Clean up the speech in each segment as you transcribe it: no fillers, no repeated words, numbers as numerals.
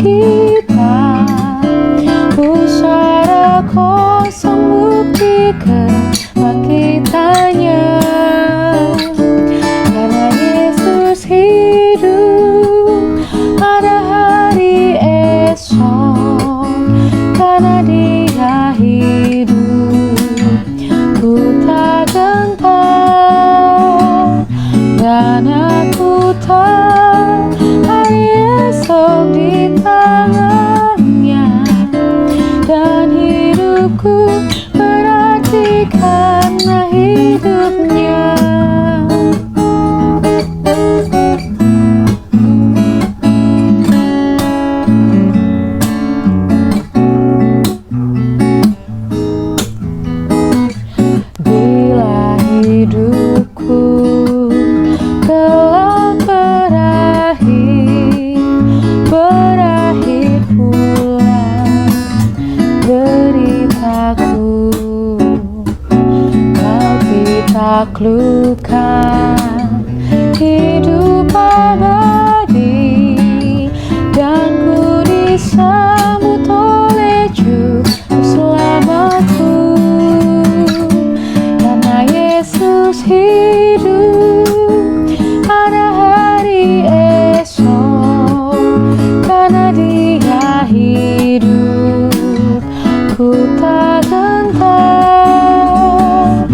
kita, pusara kosong bukti kebangkitannya. Karena Yesus hidup pada hari esok, karena Dia hidup, ku tak gentar, dan aku tahu hari esok di tangannya, dan hidupku berarti karena hidupnya. Bila hidupku telah berakhir pula deritaku, kau taklukkan hidup abadi, dan ku disambut oleh Juru Selamatku. Karena Yesus hidup pada hari esok, karena Dia hidup, ku tak gentar,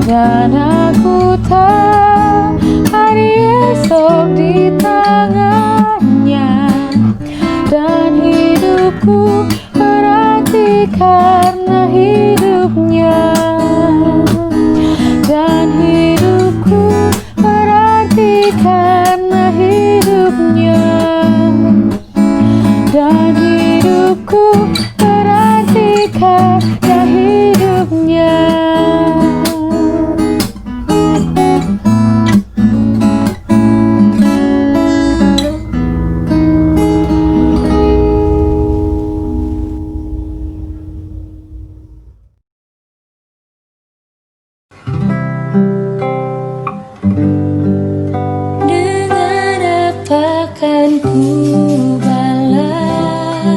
dan aku tahu hari esok di tangannya, dan hidupku berarti karena hidupnya, dan hidupku berarti karena hidupnya, dan hidupku berarti karena hidupnya. Dengan apa kan ku balas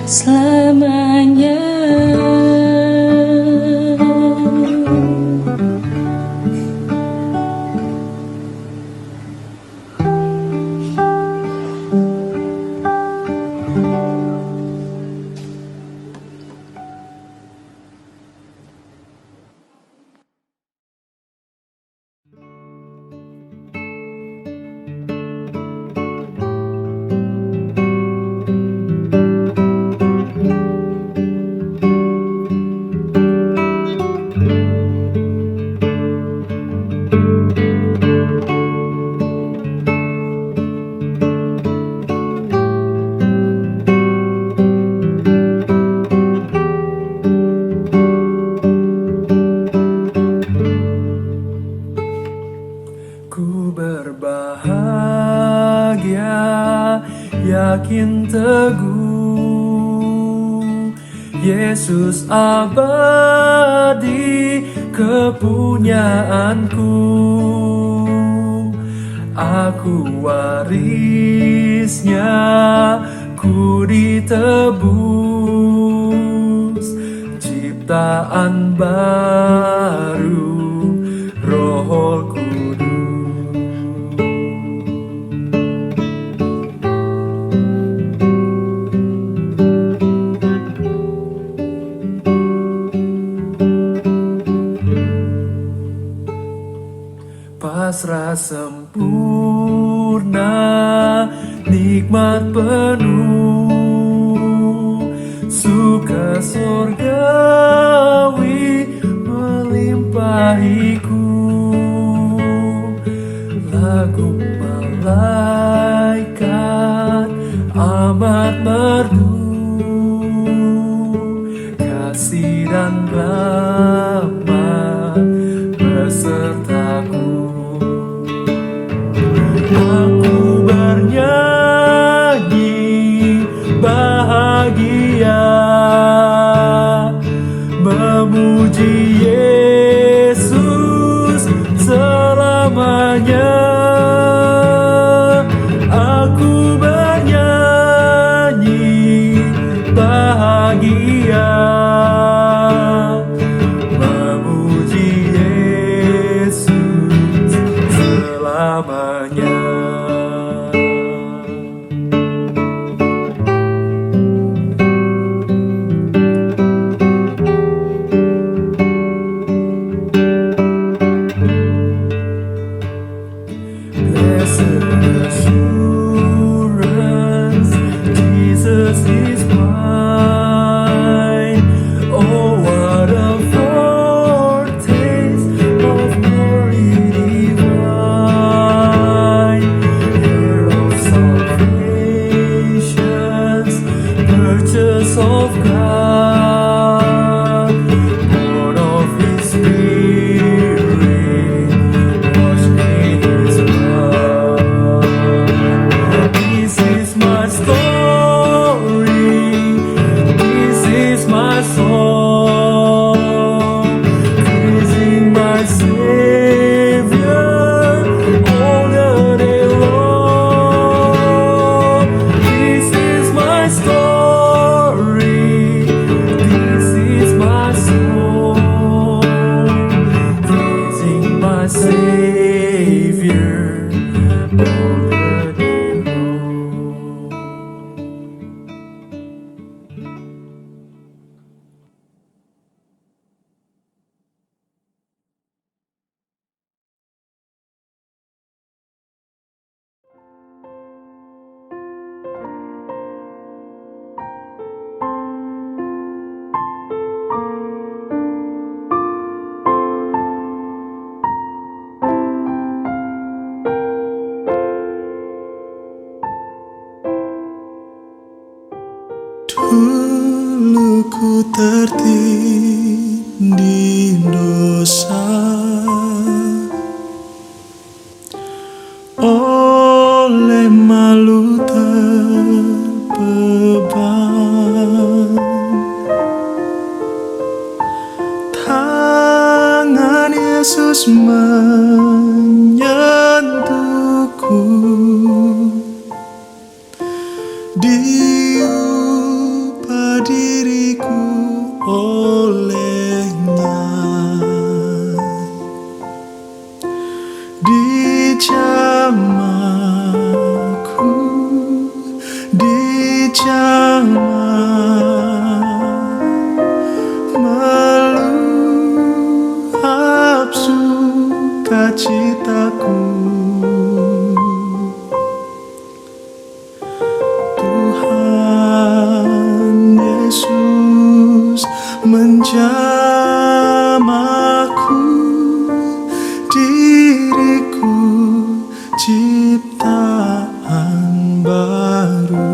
selamanya. Ku berbahagia, yakin teguh, Yesus abadi kepunyaanku. Aku warisnya, ku ditebus, ciptaan baru, Roh Kudus. Pasrah sempurna, nikmat penuh, suka surgawi melimpahiku. Lagu malaikat amat merdu, kasih dan rahmat besertaku. Aku bernyanyi bahagia, memuji Yesus selamanya. Aku bernyanyi bahagia, memuji Yesus selamanya. Blessed assurance, Jesus is mine. Oh, what a foretaste of glory divine. Heir of salvations, purchase of God, born of His Spirit, washed in His blood. This is my story, this is my song, praising my Savior all the day long. This is my story, this is my song, praising my Savior all the day long. Dulu ku tertindih dosa, oleh malu terbeban. Tangan Yesus menyentuhku, diubah jamaku, diriku ciptaan baru.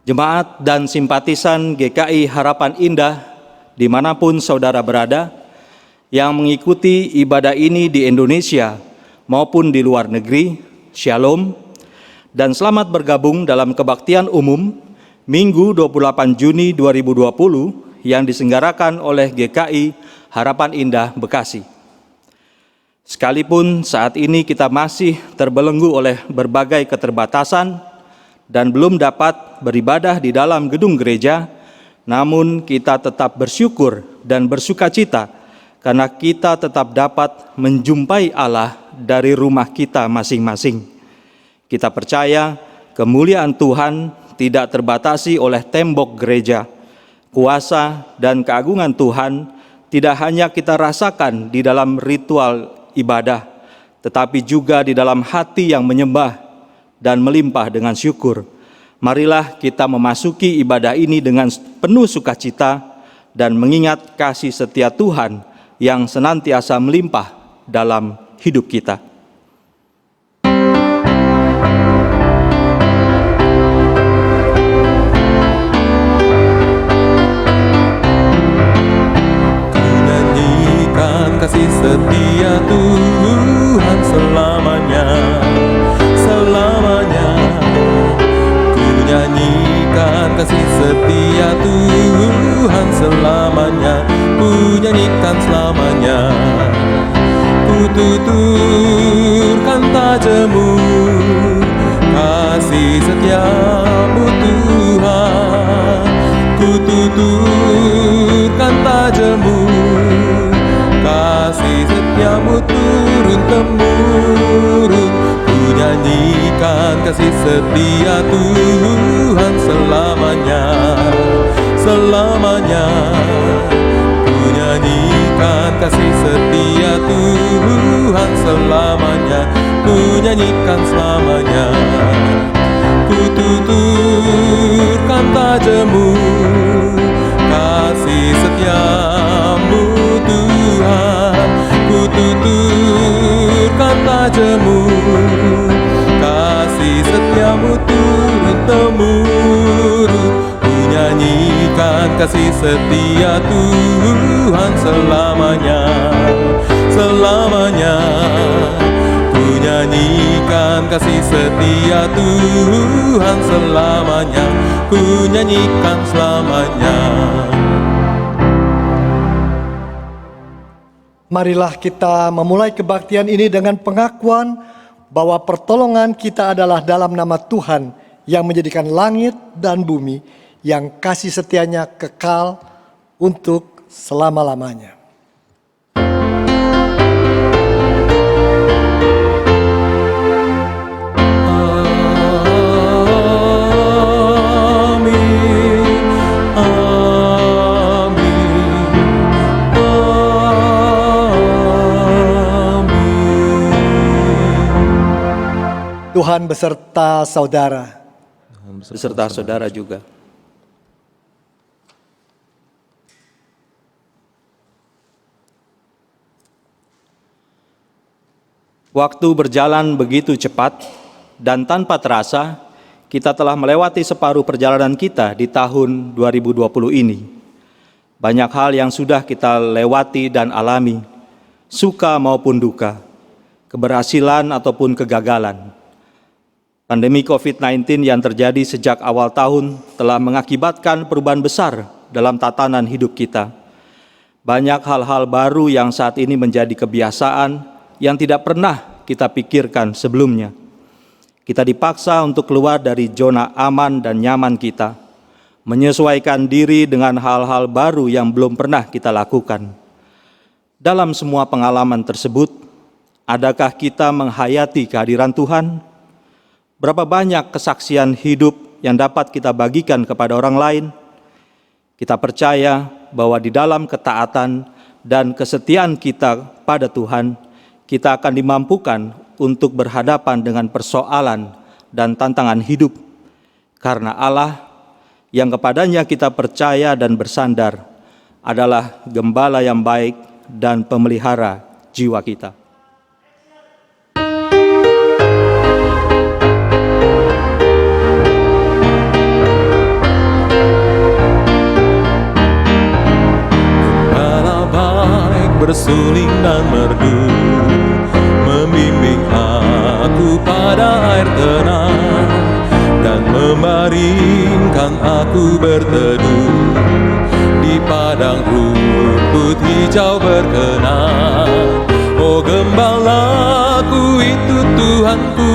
Jemaat dan simpatisan GKI Harapan Indah dimanapun saudara berada yang mengikuti ibadah ini di Indonesia maupun di luar negeri, Shalom, dan selamat bergabung dalam kebaktian umum Minggu 28 Juni 2020 yang diselenggarakan oleh GKI Harapan Indah Bekasi. Sekalipun saat ini kita masih terbelenggu oleh berbagai keterbatasan dan belum dapat beribadah di dalam gedung gereja, namun kita tetap bersyukur dan bersukacita karena kita tetap dapat menjumpai Allah dari rumah kita masing-masing. Kita percaya kemuliaan Tuhan tidak terbatasi oleh tembok gereja. Kuasa dan keagungan Tuhan tidak hanya kita rasakan di dalam ritual ibadah, tetapi juga di dalam hati yang menyembah dan melimpah dengan syukur. Marilah kita memasuki ibadah ini dengan penuh sukacita dan mengingat kasih setia Tuhan yang senantiasa melimpah dalam hidup kita. Nyanyikan kasih setia Tuhan selamanya, selamanya. Ku nyanyikan kasih setia Tuhan selamanya, ku nyanyikan selamanya. Ku tuturkan tajammu, kasih setiamu Tuhan. Ku tutur kasih setia Tuhan selamanya, selamanya. Ku nyanyikan kasih setia Tuhan selamanya, ku nyanyikan selamanya. Ku tuturkan tajammu, kasih setiamu Tuhan. Ku tuturkan tajammu, kasih setiamu turun-temurun. Ku nyanyikan kasih setia Tuhan selamanya, selamanya. Ku nyanyikan kasih setia Tuhan selamanya, ku nyanyikan selamanya. Marilah kita memulai kebaktian ini dengan pengakuan bahwa pertolongan kita adalah dalam nama Tuhan yang menjadikan langit dan bumi, yang kasih setianya kekal untuk selama-lamanya. Tuhan beserta saudara. Beserta saudara juga. Waktu berjalan begitu cepat dan tanpa terasa, kita telah melewati separuh perjalanan kita di tahun 2020 ini. Banyak hal yang sudah kita lewati dan alami, suka maupun duka, keberhasilan ataupun kegagalan. Pandemi COVID-19 yang terjadi sejak awal tahun telah mengakibatkan perubahan besar dalam tatanan hidup kita. Banyak hal-hal baru yang saat ini menjadi kebiasaan yang tidak pernah kita pikirkan sebelumnya. Kita dipaksa untuk keluar dari zona aman dan nyaman kita, menyesuaikan diri dengan hal-hal baru yang belum pernah kita lakukan. Dalam semua pengalaman tersebut, adakah kita menghayati kehadiran Tuhan? Berapa banyak kesaksian hidup yang dapat kita bagikan kepada orang lain? Kita percaya bahwa di dalam ketaatan dan kesetiaan kita pada Tuhan, kita akan dimampukan untuk berhadapan dengan persoalan dan tantangan hidup. Karena Allah yang kepadanya kita percaya dan bersandar adalah gembala yang baik dan pemelihara jiwa kita. Bersuling dan merdu, membimbing aku pada air tenang, dan membaringkan aku berteduh di padang rumput hijau berkenan. Oh gembalaku itu Tuhanku,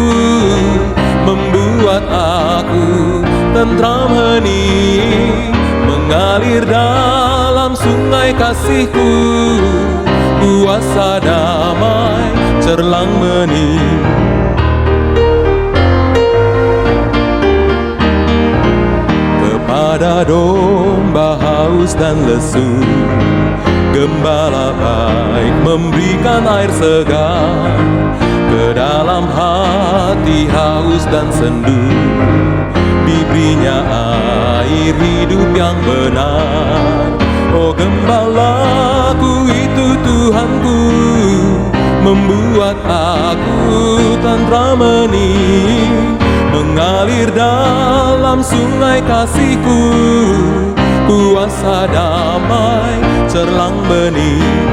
membuat aku tentram hening, mengalir dalam sungai kasih-Ku. Kuasa damai cerlang bening. Kepada domba haus dan lesu, gembala baik memberikan air segar. Ke dalam hati haus dan sendu, diberinya air hidup yang benar. Oh gembalaku itu Tuhanku, membuat aku tentram hening, mengalir dalam sungai kasih-Ku. Kuasa damai cerlang bening.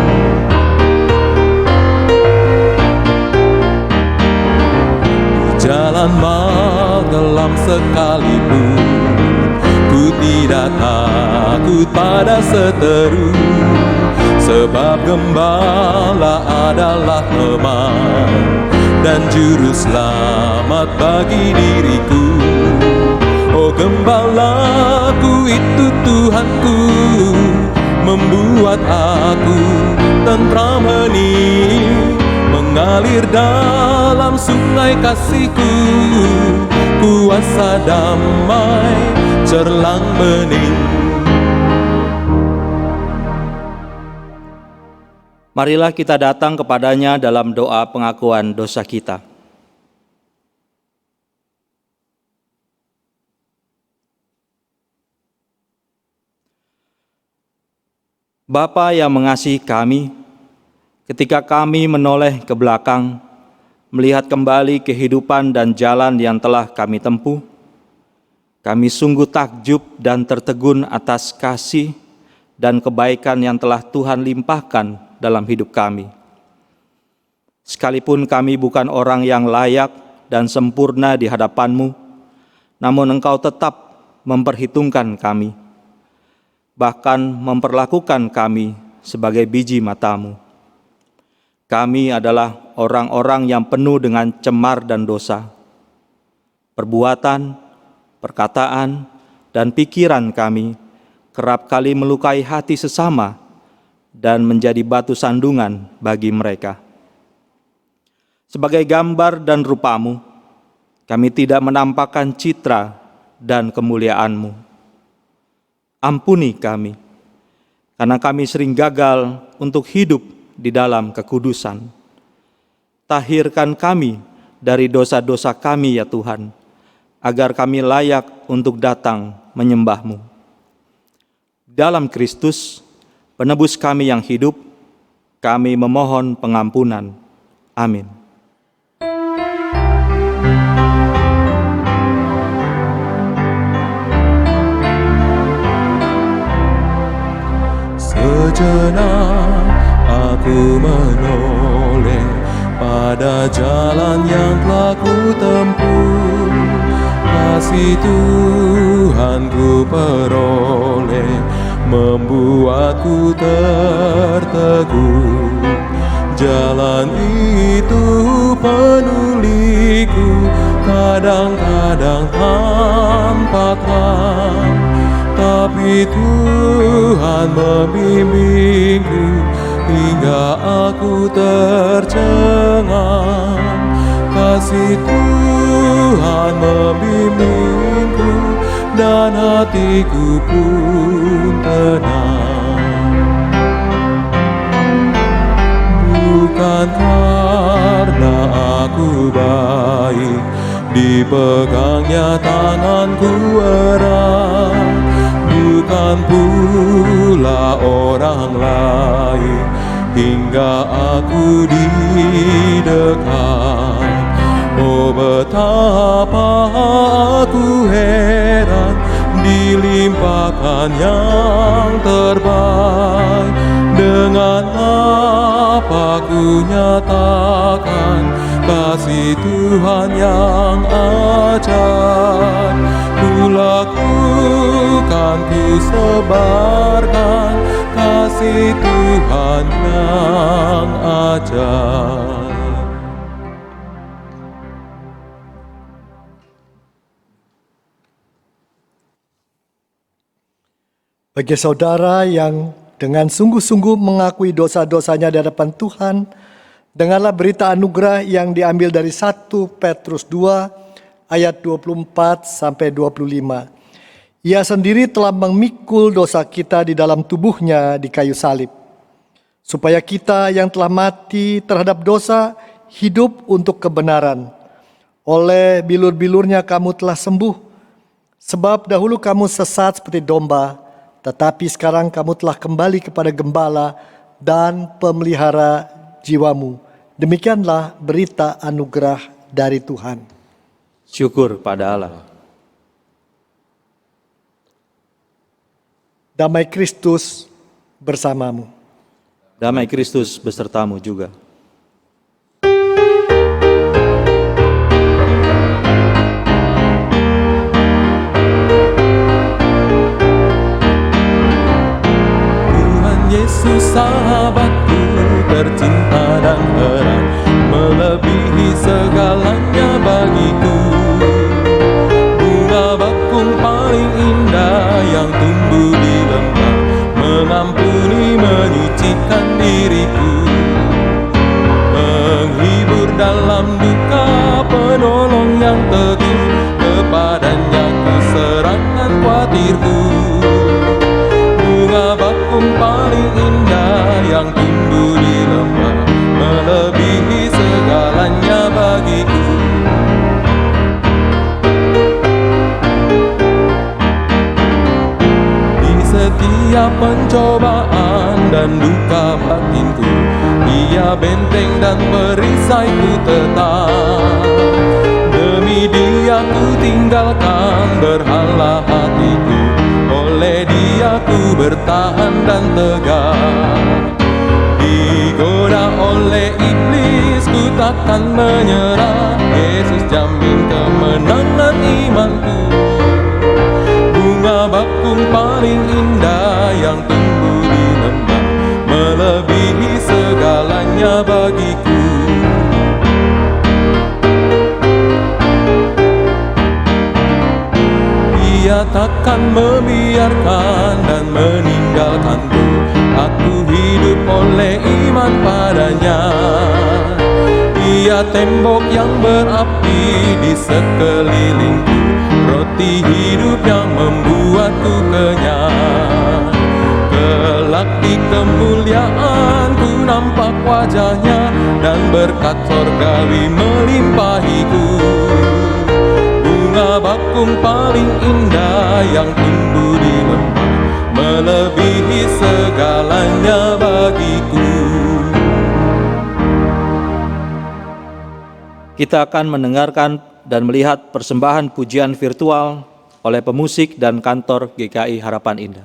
Jalan magelam sekalipun, ku tidak takut pada seteru, sebab gembala adalah teman dan juru selamat bagi diriku. Oh gembalaku itu Tuhanku, membuat aku tentram hening, mengalir dalam sungai kasih-Ku, kuasa damai cerlang bening. Marilah kita datang kepadanya dalam doa pengakuan dosa kita. Bapa yang mengasihi kami, ketika kami menoleh ke belakang, melihat kembali kehidupan dan jalan yang telah kami tempuh, kami sungguh takjub dan tertegun atas kasih dan kebaikan yang telah Tuhan limpahkan dalam hidup kami. Sekalipun kami bukan orang yang layak dan sempurna di hadapan-Mu, namun Engkau tetap memperhitungkan kami, bahkan memperlakukan kami sebagai biji mata-Mu. Kami adalah orang-orang yang penuh dengan cemar dan dosa. Perbuatan, perkataan, dan pikiran kami kerap kali melukai hati sesama dan menjadi batu sandungan bagi mereka. Sebagai gambar dan rupa-Mu, kami tidak menampakkan citra dan kemuliaan-Mu. Ampuni kami, karena kami sering gagal untuk hidup di dalam kekudusan. Tahirkan kami dari dosa-dosa kami ya Tuhan, agar kami layak untuk datang menyembah-Mu. Dalam Kristus, penebus kami yang hidup, kami memohon pengampunan. Amin. Sejenak aku menoleh pada jalan yang telah ku tempuh. Kasih Tuhan ku peroleh, membuatku terteguh. Jalan itu penuh liku, kadang-kadang tanpa terang, tapi Tuhan membimbingku hingga aku tercengang. Kasih Tuhan membimbingku dan hatiku pun tenang. Bukan karena aku baik, dipegangnya tanganku erat, bukan pula orang lain hingga aku didekat. Oh betapa aku heran, dilimpahkan yang terbaik. Dengan apa ku nyatakan kasih Tuhan yang ajaib. Ku lakukan, ku sebarkan kasih Tuhan yang ajaib. Bagi saudara yang dengan sungguh-sungguh mengakui dosa-dosanya di hadapan Tuhan, dengarlah berita anugerah yang diambil dari 1 Petrus 2 ayat 24-25. Ia sendiri telah memikul dosa kita di dalam tubuhnya di kayu salib, supaya kita yang telah mati terhadap dosa hidup untuk kebenaran. Oleh bilur-bilurnya kamu telah sembuh, sebab dahulu kamu sesat seperti domba, tetapi sekarang kamu telah kembali kepada gembala dan pemelihara jiwamu. Demikianlah berita anugerah dari Tuhan. Syukur pada Allah. Damai Kristus bersamamu. Damai Kristus besertamu juga. Yesus sahabatku tercinta dan erat, melebihi segalanya bagiku. Bunga bakung paling indah yang tumbuh di lembah, mengampuni menyucikan diriku. setiap pencobaan dan duka batinku. Dia benteng dan perisaiku tetap. Demi Dia ku tinggalkan berhala hatiku. Oleh Dia ku bertahan dan tegak. Digoda oleh iblis ku takkan menyerah. Yesus jamin kemenangan imanku. Bunga bakung paling indah yang tumbuh di lembah, melebihi segalanya bagiku. Dia takkan membiarkan dan meninggalkanku. Aku hidup oleh iman padanya. Dia tembok yang berapi di sekelilingku, roti hidup yang membuatku kenyang. Kelak di kemuliaan ku nampak wajahnya, dan berkat sorgawi melimpahiku. Bunga bakung paling indah yang tumbuh di lembah, melebihi segalanya bagiku. Kita akan mendengarkan dan melihat persembahan pujian virtual oleh pemusik dan kantor GKI Harapan Indah.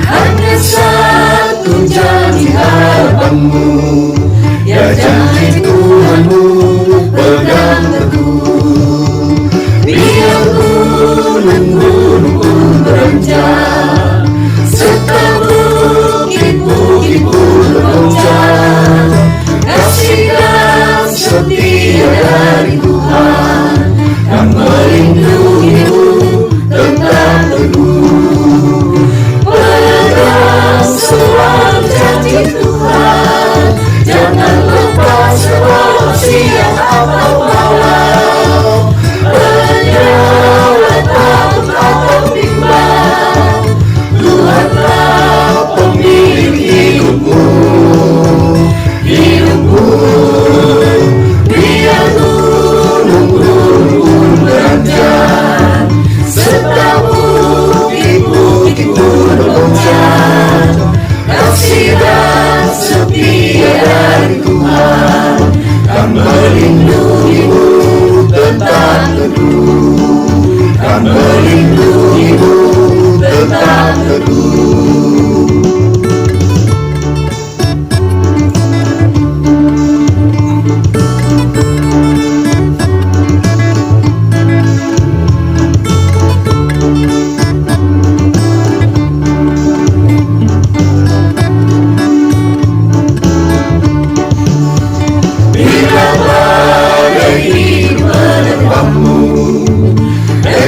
Hanya satu janji harapanmu, ya janji Tuhanmu pegang teguh. Biar gunung-gunung pun beranjak, serta bukit-bukit pun bergoncang. Kasih dan setia dari Tuhan yang melindungimu tetap teguh. Pegang selalu janji Tuhan, jangan lepas walau siang atau malam. Penyala takut atau bimbang, Tuhanlah pemilik hidupmu. Hidupmu, biar gunung-gunung beranjak, serta bukit-bukit pun bergoncang. Kasih dan setia dari Tuhan kan melindungimu tetap teguh, kan melindungimu tetap teguh.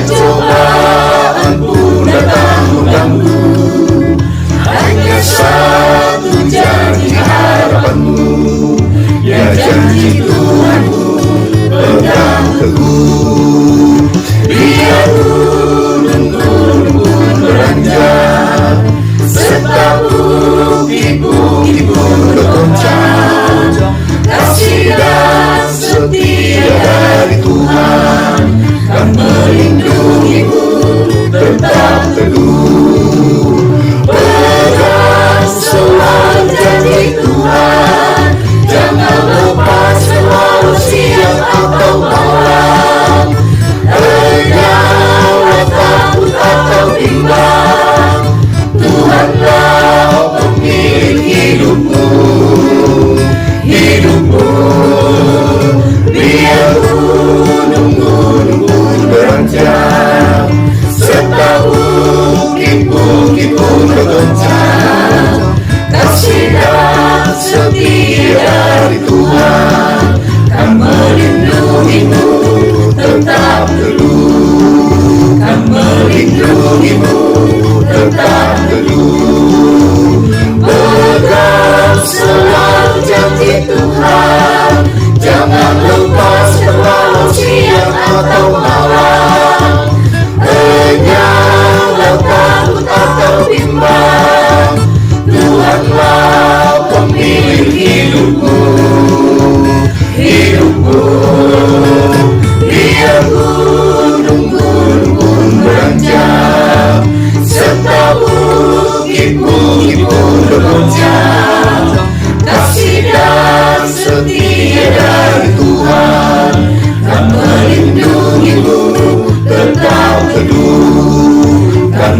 Cobaan pun datang mengganggu, hanya satu janji harapanmu, ya janji Tuhanmu pegang teguh. Biar gunung-gunung pun beranjak, serta bukit-bukit pun bergoncang. Kasih dan setia dari Tuhan kan melindungimu tetap teguh. Pegang selalu janji Tuhan, jangan lepas walau siang atau malam. Janganlah takut atau bimbang, Tuhanlah pemilik hidupmu. Hidupmu, biar gunung-gunung pun beranjak, serta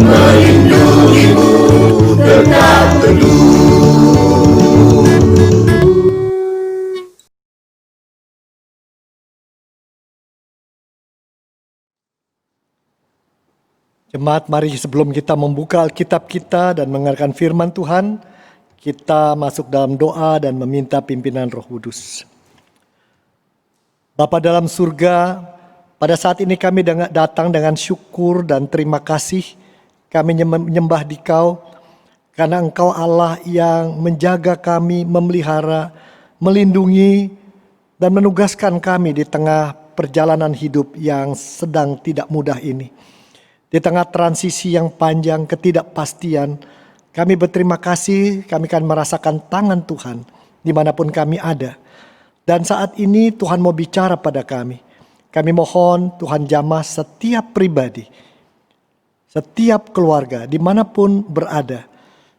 melindungimu tetap teduh. Jemaat, mari sebelum kita membuka Alkitab kita dan mendengarkan firman Tuhan, kita masuk dalam doa dan meminta pimpinan Roh Kudus. Bapa dalam surga, pada saat ini kami datang dengan syukur dan terima kasih. Kami menyembah Dikau karena Engkau Allah yang menjaga kami, memelihara, melindungi, dan menugaskan kami di tengah perjalanan hidup yang sedang tidak mudah ini. Di tengah transisi yang panjang, ketidakpastian, kami berterima kasih, kami akan merasakan tangan Tuhan dimanapun kami ada. Dan saat ini Tuhan mau bicara pada kami. Kami mohon Tuhan jamah setiap pribadi, setiap keluarga, dimanapun berada.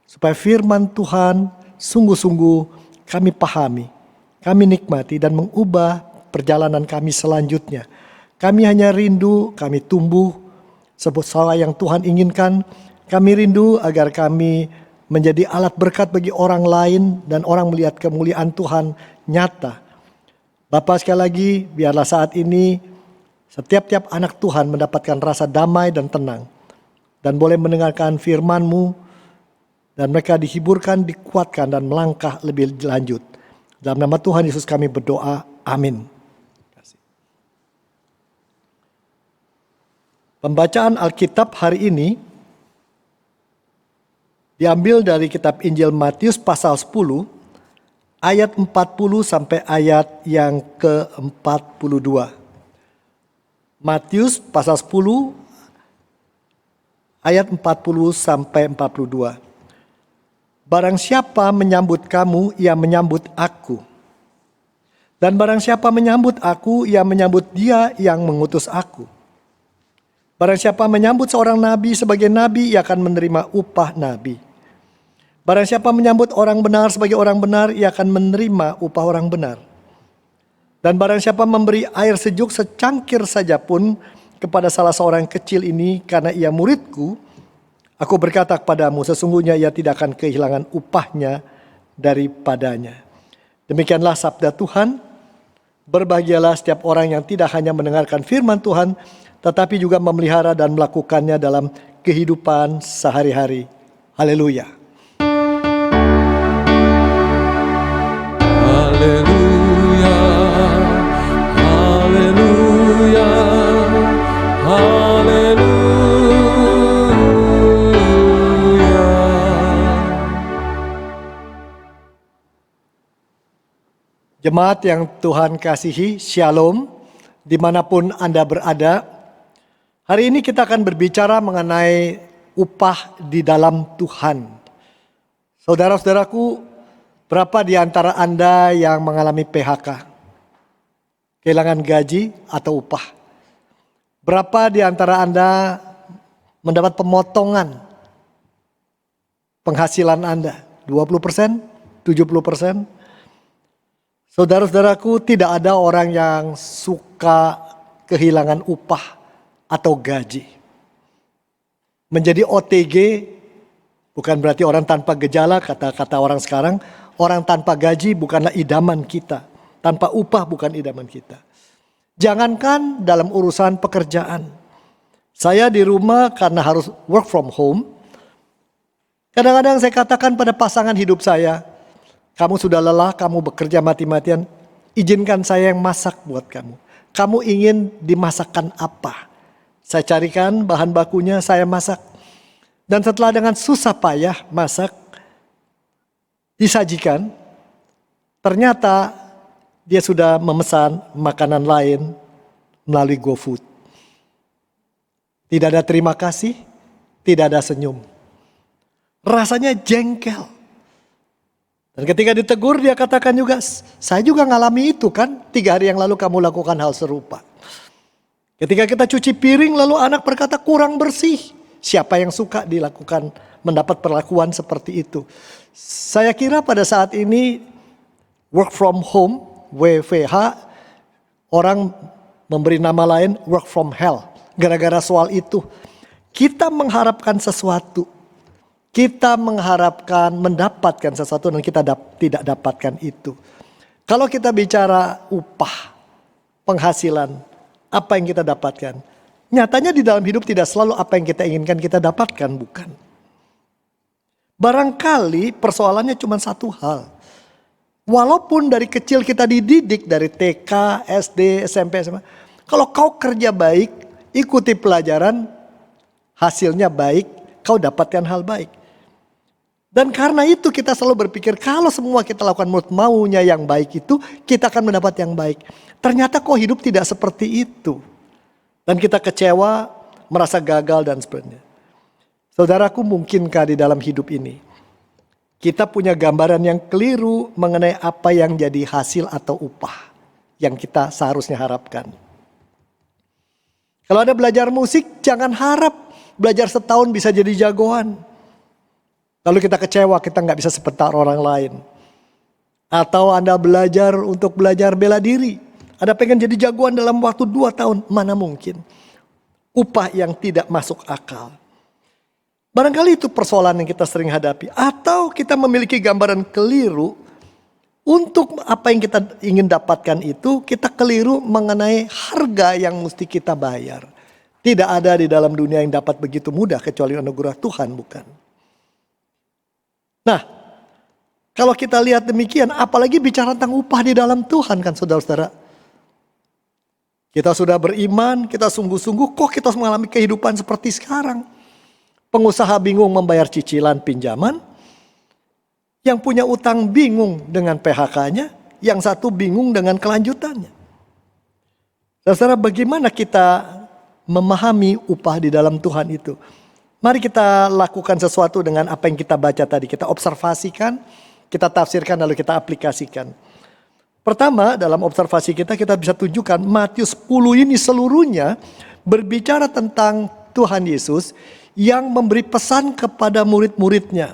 Supaya firman Tuhan sungguh-sungguh kami pahami, kami nikmati dan mengubah perjalanan kami selanjutnya. Kami hanya rindu, kami tumbuh sesuai yang Tuhan inginkan. Kami rindu agar kami menjadi alat berkat bagi orang lain dan orang melihat kemuliaan Tuhan nyata. Bapa, sekali lagi biarlah saat ini setiap anak Tuhan mendapatkan rasa damai dan tenang dan boleh mendengarkan firman-Mu dan mereka dihiburkan, dikuatkan dan melangkah lebih lanjut. Dalam nama Tuhan Yesus kami berdoa. Amin. Pembacaan Alkitab hari ini diambil dari kitab Injil Matius pasal 10 ayat 40 sampai ayat yang ke-42. Matius pasal 10 ayat 40 sampai 42. Barang siapa menyambut kamu, ia menyambut aku. Dan barang siapa menyambut aku, ia menyambut dia yang mengutus aku. Barang siapa menyambut seorang nabi sebagai nabi, ia akan menerima upah nabi. Barang siapa menyambut orang benar sebagai orang benar, ia akan menerima upah orang benar. Dan barang siapa memberi air sejuk secangkir saja pun kepada salah seorang kecil ini karena ia muridku, aku berkata kepadamu, sesungguhnya ia tidak akan kehilangan upahnya daripadanya. Demikianlah sabda Tuhan. Berbahagialah setiap orang yang tidak hanya mendengarkan firman Tuhan, tetapi juga memelihara dan melakukannya dalam kehidupan sehari-hari. Haleluya. Haleluya, haleluya, haleluya. Jemaat yang Tuhan kasihi, Shalom, dimanapun Anda berada. Hari ini kita akan berbicara mengenai upah di dalam Tuhan. Saudara-saudaraku, berapa di antara Anda yang mengalami PHK? Kehilangan gaji atau upah? Berapa di antara Anda mendapat pemotongan penghasilan Anda? 20%? 70%? Saudara-saudaraku, tidak ada orang yang suka kehilangan upah atau gaji. Menjadi OTG bukan berarti orang tanpa gejala, kata-kata orang sekarang. Orang tanpa gaji bukanlah idaman kita. Tanpa upah bukan idaman kita. Jangankan dalam urusan pekerjaan. Saya di rumah karena harus work from home. Kadang-kadang saya katakan pada pasangan hidup saya, kamu sudah lelah, kamu bekerja mati-matian, izinkan saya yang masak buat kamu. Kamu ingin dimasakkan apa? Saya carikan bahan bakunya, saya masak. Dan setelah dengan susah payah masak, disajikan, ternyata dia sudah memesan makanan lain melalui GoFood. Tidak ada terima kasih, tidak ada senyum. Rasanya jengkel. Dan ketika ditegur dia katakan juga, saya juga ngalami itu kan, 3 hari yang lalu kamu lakukan hal serupa. Ketika kita cuci piring lalu anak berkata kurang bersih. Siapa yang suka dilakukan mendapat perlakuan seperti itu? Saya kira pada saat ini work from home, WFH, orang memberi nama lain work from hell. Gara-gara soal itu kita mengharapkan sesuatu. Kita mengharapkan mendapatkan sesuatu dan kita tidak dapatkan itu. Kalau kita bicara upah, penghasilan, apa yang kita dapatkan? Nyatanya di dalam hidup tidak selalu apa yang kita inginkan kita dapatkan, bukan. Barangkali persoalannya cuma satu hal. Walaupun dari kecil kita dididik dari TK, SD, SMP, SMA. Kalau kau kerja baik, ikuti pelajaran, hasilnya baik, kau dapatkan hal baik. Dan karena itu kita selalu berpikir kalau semua kita lakukan menurut maunya yang baik itu, kita akan mendapat yang baik. Ternyata kok hidup tidak seperti itu. Dan kita kecewa, merasa gagal dan sebagainya. Saudaraku, mungkinkah di dalam hidup ini kita punya gambaran yang keliru mengenai apa yang jadi hasil atau upah yang kita seharusnya harapkan. Kalau Anda belajar musik, jangan harap belajar setahun bisa jadi jagoan. Lalu kita kecewa, kita nggak bisa seperti orang lain. Atau Anda belajar untuk belajar bela diri. Anda pengen jadi jagoan dalam waktu 2 tahun, mana mungkin. Upah yang tidak masuk akal. Barangkali itu persoalan yang kita sering hadapi. Atau kita memiliki gambaran keliru. Untuk apa yang kita ingin dapatkan itu, kita keliru mengenai harga yang mesti kita bayar. Tidak ada di dalam dunia yang dapat begitu mudah kecuali anugerah Tuhan, bukan? Nah, kalau kita lihat demikian, apalagi bicara tentang upah di dalam Tuhan kan saudara-saudara. Kita sudah beriman, kita sungguh-sungguh, kok kita mengalami kehidupan seperti sekarang. Pengusaha bingung membayar cicilan pinjaman. Yang punya utang bingung dengan PHK-nya. Yang satu bingung dengan kelanjutannya. Saudara, bagaimana kita memahami upah di dalam Tuhan itu? Mari kita lakukan sesuatu dengan apa yang kita baca tadi. Kita observasikan, kita tafsirkan, lalu kita aplikasikan. Pertama, dalam observasi kita bisa tunjukkan Matius 10 ini seluruhnya berbicara tentang Tuhan Yesus yang memberi pesan kepada murid-muridnya.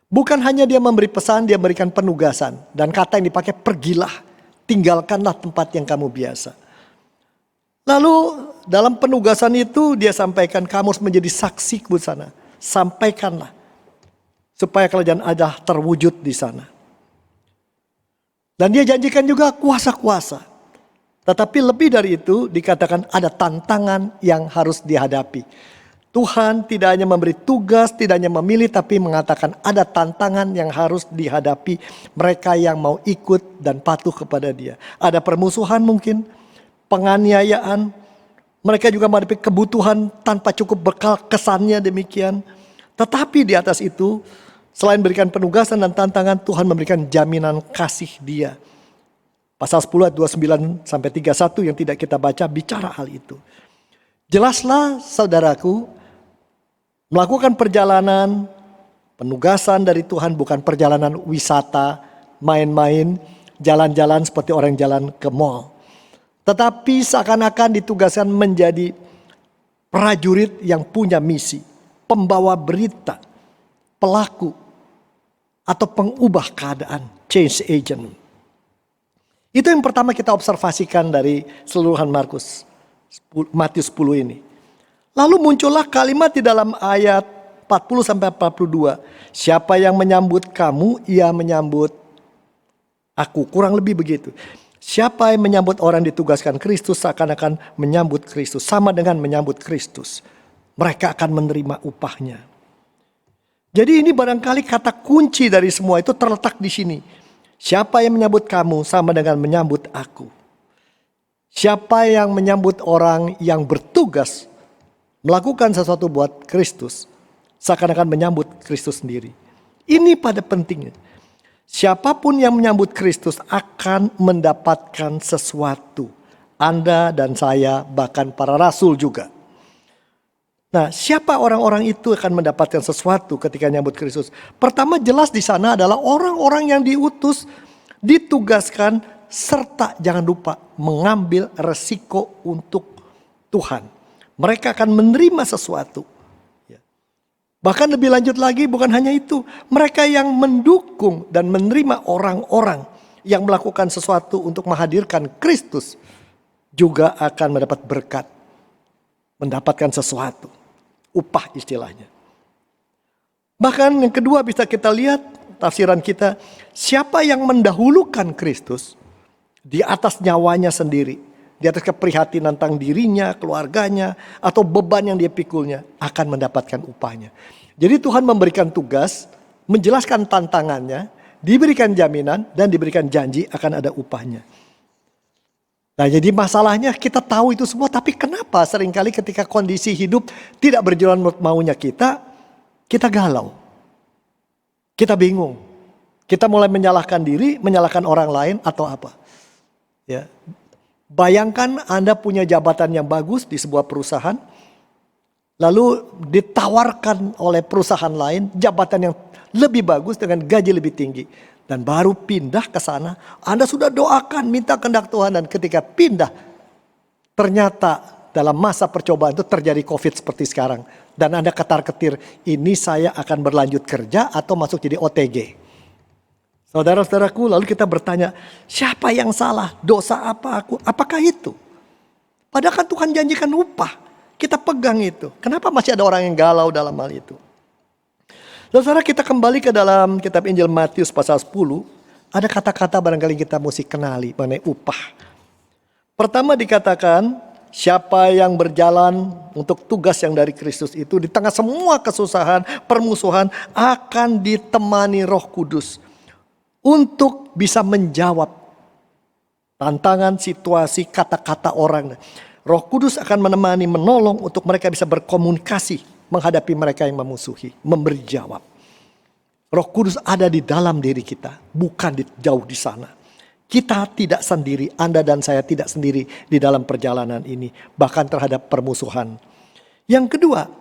Bukan hanya dia memberi pesan, dia memberikan penugasan. Dan kata yang dipakai, pergilah, tinggalkanlah tempat yang kamu biasa. Lalu dalam penugasan itu dia sampaikan, kamu harus menjadi saksi di sana. Sampaikanlah. Supaya kerajaan Allah terwujud di sana. Dan dia janjikan juga kuasa-kuasa. Tetapi lebih dari itu dikatakan ada tantangan yang harus dihadapi. Tuhan tidak hanya memberi tugas, tidak hanya memilih, tapi mengatakan ada tantangan yang harus dihadapi mereka yang mau ikut dan patuh kepada dia. Ada permusuhan mungkin, penganiayaan, mereka juga menghadapi kebutuhan tanpa cukup bekal, kesannya demikian. Tetapi di atas itu, selain memberikan penugasan dan tantangan, Tuhan memberikan jaminan kasih dia. Pasal 10 ayat 29-31 yang tidak kita baca bicara hal itu. Jelaslah saudaraku, melakukan perjalanan, penugasan dari Tuhan bukan perjalanan wisata, main-main, jalan-jalan seperti orang jalan ke mall. Tetapi seakan-akan ditugaskan menjadi prajurit yang punya misi, pembawa berita, pelaku, atau pengubah keadaan, change agent. Itu yang pertama kita observasikan dari seluruhan Matius 10 ini. Lalu muncullah kalimat di dalam ayat 40-42. Siapa yang menyambut kamu, ia menyambut aku. Kurang lebih begitu. Siapa yang menyambut orang ditugaskan Kristus seakan-akan menyambut Kristus. Sama dengan menyambut Kristus. Mereka akan menerima upahnya. Jadi ini barangkali kata kunci dari semua itu terletak di sini. Siapa yang menyambut kamu sama dengan menyambut aku. Siapa yang menyambut orang yang bertugas melakukan sesuatu buat Kristus, seakan-akan menyambut Kristus sendiri. Ini pada pentingnya. Siapapun yang menyambut Kristus akan mendapatkan sesuatu. Anda dan saya, bahkan para rasul juga. Nah, siapa orang-orang itu akan mendapatkan sesuatu ketika menyambut Kristus? Pertama jelas di sana adalah orang-orang yang diutus, ditugaskan, serta jangan lupa mengambil resiko untuk Tuhan. Mereka akan menerima sesuatu. Bahkan lebih lanjut lagi bukan hanya itu. Mereka yang mendukung dan menerima orang-orang yang melakukan sesuatu untuk menghadirkan Kristus juga akan mendapat berkat. Mendapatkan sesuatu. upah istilahnya. Bahkan yang kedua bisa kita lihat tafsiran kita, siapa yang mendahulukan Kristus di atas nyawanya sendiri, di atas keprihatinan tentang dirinya, keluarganya, atau beban yang dia pikulnya, akan mendapatkan upahnya. Jadi Tuhan memberikan tugas, menjelaskan tantangannya, diberikan jaminan, dan diberikan janji akan ada upahnya. Nah, jadi masalahnya kita tahu itu semua, tapi kenapa seringkali ketika kondisi hidup tidak berjalan menurut maunya kita galau. Kita bingung. Kita mulai menyalahkan diri, menyalahkan orang lain atau apa. Ya. Bayangkan Anda punya jabatan yang bagus di sebuah perusahaan, lalu ditawarkan oleh perusahaan lain jabatan yang lebih bagus dengan gaji lebih tinggi. Dan baru pindah ke sana, Anda sudah doakan, minta kehendak Tuhan, dan ketika pindah, ternyata dalam masa percobaan itu terjadi COVID seperti sekarang. Dan Anda ketar-ketir, ini saya akan berlanjut kerja atau masuk jadi OTG. Saudara-saudaraku, lalu kita bertanya, siapa yang salah? Dosa apa aku? Apakah itu? Padahal kan Tuhan janjikan upah. Kita pegang itu. Kenapa masih ada orang yang galau dalam hal itu? Saudara, kita kembali ke dalam kitab Injil Matius pasal 10. Ada kata-kata barangkali kita mesti kenali mengenai upah. Pertama dikatakan, siapa yang berjalan untuk tugas yang dari Kristus itu, di tengah semua kesusahan, permusuhan, akan ditemani Roh Kudus untuk bisa menjawab tantangan, situasi, kata-kata orang. Roh Kudus akan menemani, menolong untuk mereka bisa berkomunikasi menghadapi mereka yang memusuhi, memberi jawab. Roh Kudus ada di dalam diri kita, bukan jauh di sana. Kita tidak sendiri, Anda dan saya tidak sendiri di dalam perjalanan ini, bahkan terhadap permusuhan. Yang kedua,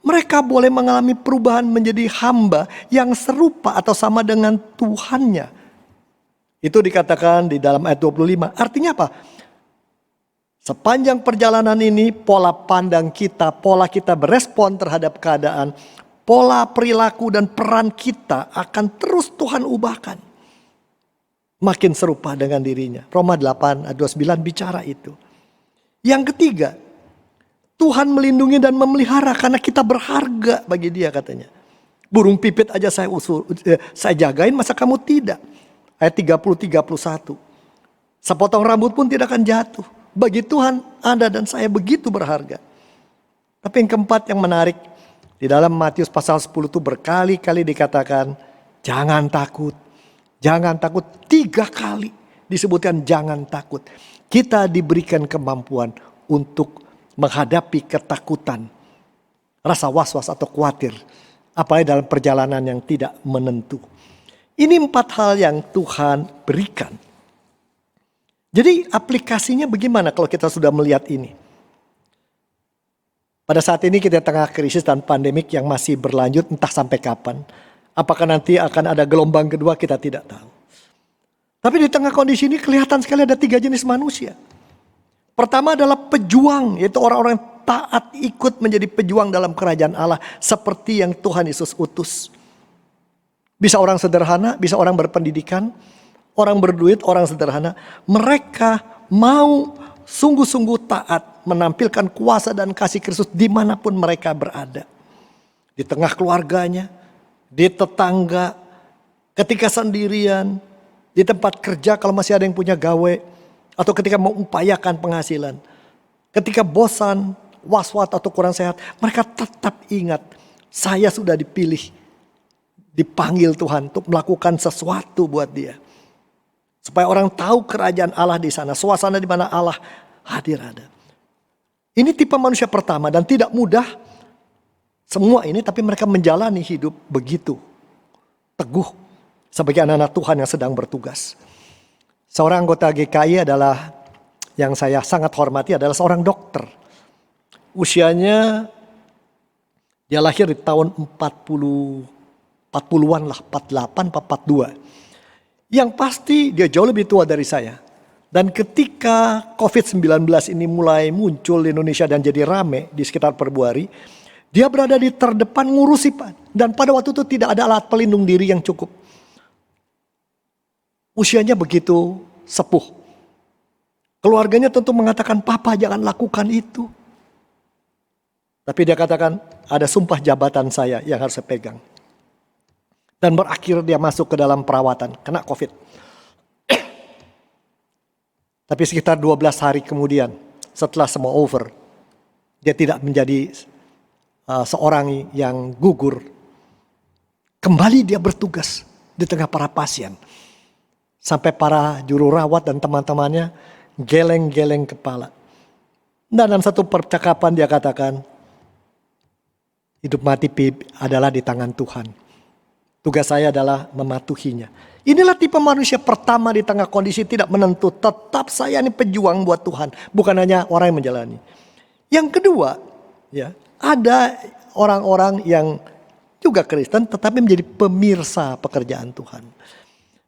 mereka boleh mengalami perubahan menjadi hamba yang serupa atau sama dengan Tuhannya. Itu dikatakan di dalam ayat 25. Artinya apa? Sepanjang perjalanan ini, pola pandang kita, pola kita berespon terhadap keadaan, pola perilaku dan peran kita akan terus Tuhan ubahkan. Makin serupa dengan dirinya. Roma 8 ayat 29 bicara itu. Yang ketiga, Tuhan melindungi dan memelihara karena kita berharga bagi Dia katanya. Burung pipit aja saya jagain, masa kamu tidak? Ayat 30-31. Sepotong rambut pun tidak akan jatuh. Bagi Tuhan, Anda dan saya begitu berharga. Tapi yang keempat yang menarik, di dalam Matius pasal 10 itu berkali-kali dikatakan, jangan takut. Jangan takut, 3 kali disebutkan jangan takut. Kita diberikan kemampuan untuk menghadapi ketakutan, rasa was-was atau khawatir. Apalagi dalam perjalanan yang tidak menentu. Ini 4 hal yang Tuhan berikan. Jadi aplikasinya bagaimana kalau kita sudah melihat ini? Pada saat ini kita tengah krisis dan pandemik yang masih berlanjut entah sampai kapan. Apakah nanti akan ada gelombang kedua kita tidak tahu. Tapi di tengah kondisi ini kelihatan sekali ada 3 jenis manusia. Pertama adalah pejuang, yaitu orang-orang yang taat ikut menjadi pejuang dalam kerajaan Allah. Seperti yang Tuhan Yesus utus. Bisa orang sederhana, bisa orang berpendidikan, orang berduit, orang sederhana. Mereka mau sungguh-sungguh taat, menampilkan kuasa dan kasih Kristus dimanapun mereka berada. Di tengah keluarganya, di tetangga, ketika sendirian, di tempat kerja kalau masih ada yang punya gawe, atau ketika mengupayakan penghasilan. Ketika bosan, was-was atau kurang sehat, mereka tetap ingat, saya sudah dipilih, dipanggil Tuhan untuk melakukan sesuatu buat dia. Supaya orang tahu kerajaan Allah di sana, suasana di mana Allah hadir ada. Ini tipe manusia pertama dan tidak mudah semua ini, tapi mereka menjalani hidup begitu teguh sebagai anak-anak Tuhan yang sedang bertugas. Seorang anggota GKI adalah yang saya sangat hormati adalah seorang dokter. Usianya dia lahir di tahun 40-an lah, 48, 42. Yang pasti dia jauh lebih tua dari saya. Dan ketika COVID-19 ini mulai muncul di Indonesia dan jadi rame di sekitar Februari, dia berada di terdepan ngurusi Pak. Dan pada waktu itu tidak ada alat pelindung diri yang cukup. Usianya begitu sepuh. Keluarganya tentu mengatakan, Papa jangan lakukan itu. Tapi dia katakan, ada sumpah jabatan saya yang harus saya pegang. Dan berakhir dia masuk ke dalam perawatan, kena COVID. Tapi sekitar 12 hari kemudian, setelah semua over, dia tidak menjadi seorang yang gugur. Kembali dia bertugas di tengah para pasien. Sampai para juru rawat dan teman-temannya geleng-geleng kepala. Dan dalam satu percakapan dia katakan, hidup mati Pip adalah di tangan Tuhan. Tugas saya adalah mematuhinya. Inilah tipe manusia pertama di tengah kondisi tidak menentu. Tetap saya ini pejuang buat Tuhan. Bukan hanya orang yang menjalani. Yang kedua, ya, ada orang-orang yang juga Kristen tetapi menjadi pemirsa pekerjaan Tuhan.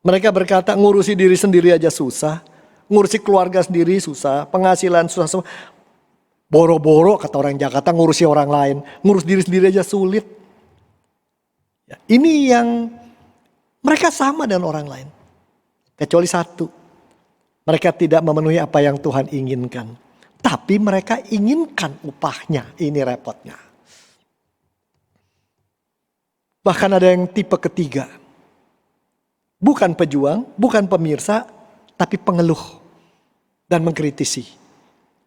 Mereka berkata ngurusi diri sendiri aja susah. Ngurusi keluarga sendiri susah. Penghasilan susah semua. Boro-boro kata orang Jakarta ngurusi orang lain. Ngurus diri sendiri aja sulit. Ya, ini yang mereka sama dengan orang lain. Kecuali satu. Mereka tidak memenuhi apa yang Tuhan inginkan. Tapi mereka inginkan upahnya. Ini repotnya. Bahkan ada yang tipe ketiga. Bukan pejuang, bukan pemirsa, tapi pengeluh dan mengkritisi.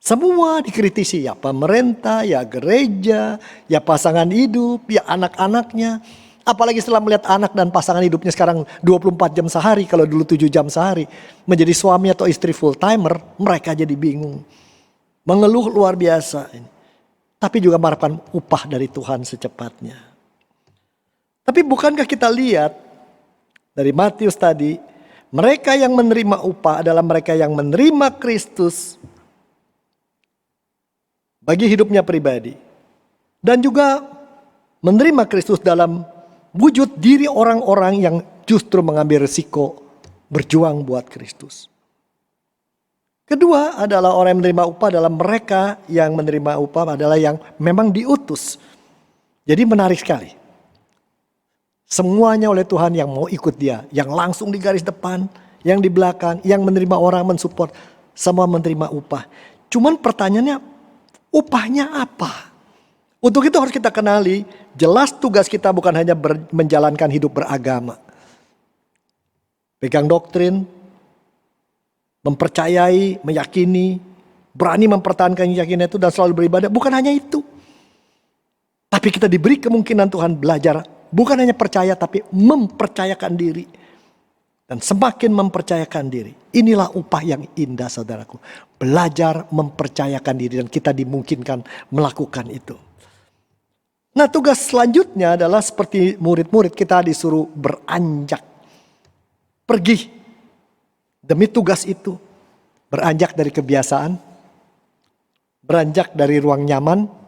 Semua dikritisi, ya pemerintah, ya gereja, ya pasangan hidup, ya anak-anaknya. Apalagi setelah melihat anak dan pasangan hidupnya sekarang 24 jam sehari, kalau dulu 7 jam sehari. Menjadi suami atau istri full timer, mereka jadi bingung. Mengeluh luar biasa. Tapi juga mengharapkan upah dari Tuhan secepatnya. Tapi bukankah kita lihat dari Matius tadi, mereka yang menerima upah adalah mereka yang menerima Kristus bagi hidupnya pribadi. Dan juga menerima Kristus dalam wujud diri orang-orang yang justru mengambil risiko berjuang buat Kristus. Kedua adalah orang yang menerima upah adalah mereka yang menerima upah adalah yang memang diutus. Jadi menarik sekali. Semuanya oleh Tuhan yang mau ikut dia. Yang langsung di garis depan, yang di belakang, yang menerima orang, mensupport. Semua menerima upah. Cuman pertanyaannya, upahnya apa? Untuk itu harus kita kenali, jelas tugas kita bukan hanya menjalankan hidup beragama. Pegang doktrin, mempercayai, meyakini, berani mempertahankan keyakinan itu dan selalu beribadah. Bukan hanya itu. Tapi kita diberi kemungkinan Tuhan belajar. Bukan hanya percaya tapi mempercayakan diri. Dan semakin mempercayakan diri. Inilah upah yang indah saudaraku. Belajar mempercayakan diri dan kita dimungkinkan melakukan itu. Nah tugas selanjutnya adalah seperti murid-murid kita disuruh beranjak. Pergi demi tugas itu. Beranjak dari kebiasaan. Beranjak dari ruang nyaman.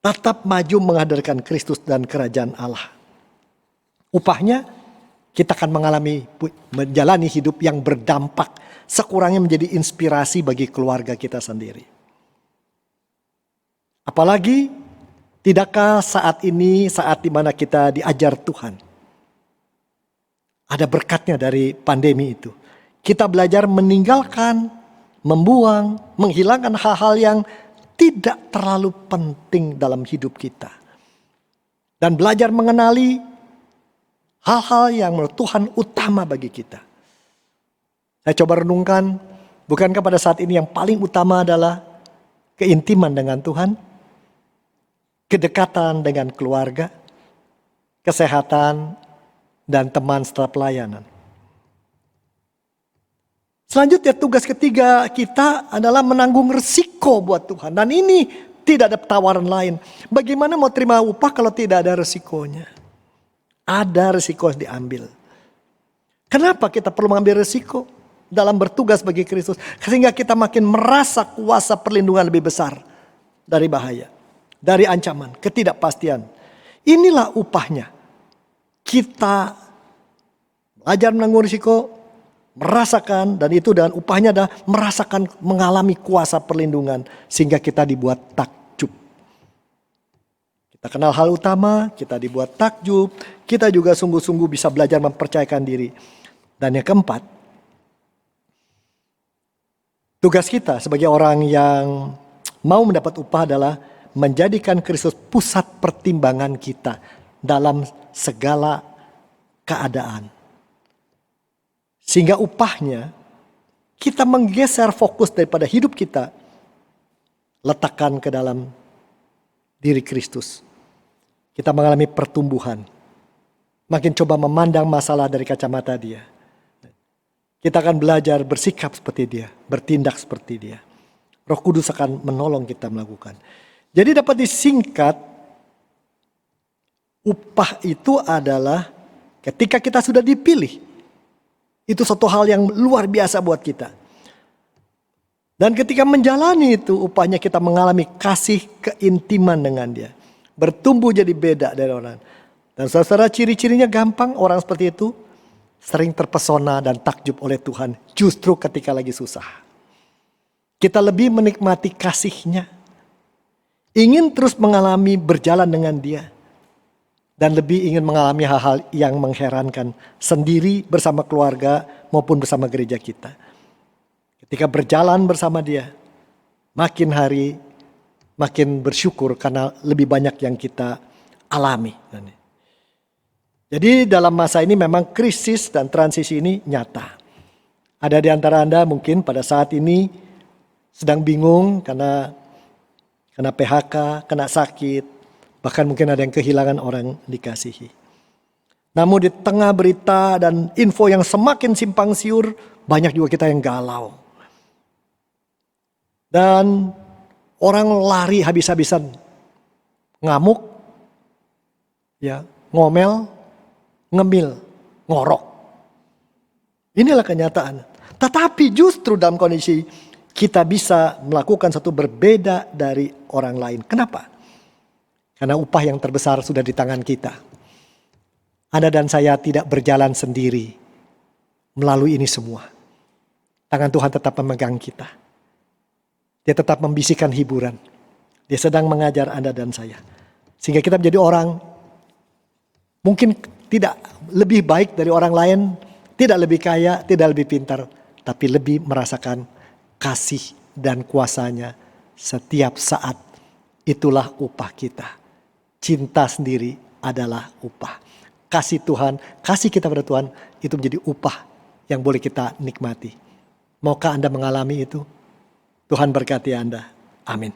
Tetap maju menghadirkan Kristus dan kerajaan Allah. Upahnya kita akan menjalani hidup yang berdampak. Sekurangnya menjadi inspirasi bagi keluarga kita sendiri. Apalagi tidakkah saat ini saat dimana kita diajar Tuhan. Ada berkatnya dari pandemi itu. Kita belajar meninggalkan, membuang, menghilangkan hal-hal yang tidak terlalu penting dalam hidup kita. Dan belajar mengenali hal-hal yang menurut Tuhan utama bagi kita. Saya coba renungkan, bukankah pada saat ini yang paling utama adalah keintiman dengan Tuhan, kedekatan dengan keluarga, kesehatan, dan teman setelah pelayanan. Selanjutnya tugas ketiga kita adalah menanggung resiko buat Tuhan. Dan ini tidak ada tawaran lain. Bagaimana mau terima upah kalau tidak ada resikonya? Ada resiko yang diambil. Kenapa kita perlu mengambil resiko dalam bertugas bagi Kristus? Sehingga kita makin merasa kuasa perlindungan lebih besar dari bahaya. Dari ancaman, ketidakpastian. Inilah upahnya. Kita belajar menanggung risiko. Merasakan dan itu dan upahnya adalah merasakan mengalami kuasa perlindungan sehingga kita dibuat takjub. Kita kenal hal utama, kita dibuat takjub, kita juga sungguh-sungguh bisa belajar mempercayakan diri. Dan yang keempat, tugas kita sebagai orang yang mau mendapat upah adalah menjadikan Kristus pusat pertimbangan kita dalam segala keadaan. Sehingga upahnya kita menggeser fokus daripada hidup kita, letakkan ke dalam diri Kristus. Kita mengalami pertumbuhan. Makin coba memandang masalah dari kacamata dia. Kita akan belajar bersikap seperti dia, bertindak seperti dia. Roh Kudus akan menolong kita melakukan. Jadi dapat disingkat, upah itu adalah ketika kita sudah dipilih. Itu suatu hal yang luar biasa buat kita. Dan ketika menjalani itu, upahnya kita mengalami kasih keintiman dengan dia. Bertumbuh jadi beda dari orang. Dan saudara, ciri-cirinya gampang, orang seperti itu sering terpesona dan takjub oleh Tuhan justru ketika lagi susah. Kita lebih menikmati kasihnya. Ingin terus mengalami berjalan dengan dia. Dan lebih ingin mengalami hal-hal yang mengherankan sendiri bersama keluarga maupun bersama gereja kita. Ketika berjalan bersama dia, makin hari makin bersyukur karena lebih banyak yang kita alami. Jadi dalam masa ini memang krisis dan transisi ini nyata. Ada di antara Anda mungkin pada saat ini sedang bingung karena PHK, kena sakit, bahkan mungkin ada yang kehilangan orang dikasihi. Namun di tengah berita dan info yang semakin simpang siur, banyak juga kita yang galau. Dan orang lari habis-habisan, ngamuk, ya, ngomel, ngemil, ngorok. Inilah kenyataan. Tetapi justru dalam kondisi kita bisa melakukan satu berbeda dari orang lain. Kenapa? Karena upah yang terbesar sudah di tangan kita. Anda dan saya tidak berjalan sendiri melalui ini semua. Tangan Tuhan tetap memegang kita. Dia tetap membisikkan hiburan. Dia sedang mengajar Anda dan saya. Sehingga kita menjadi orang mungkin tidak lebih baik dari orang lain, tidak lebih kaya, tidak lebih pintar, tapi lebih merasakan kasih dan kuasanya setiap saat. Itulah upah kita. Cinta sendiri adalah upah. Kasih Tuhan, kasih kita pada Tuhan, itu menjadi upah yang boleh kita nikmati. Maukah Anda mengalami itu? Tuhan berkati Anda. Amin.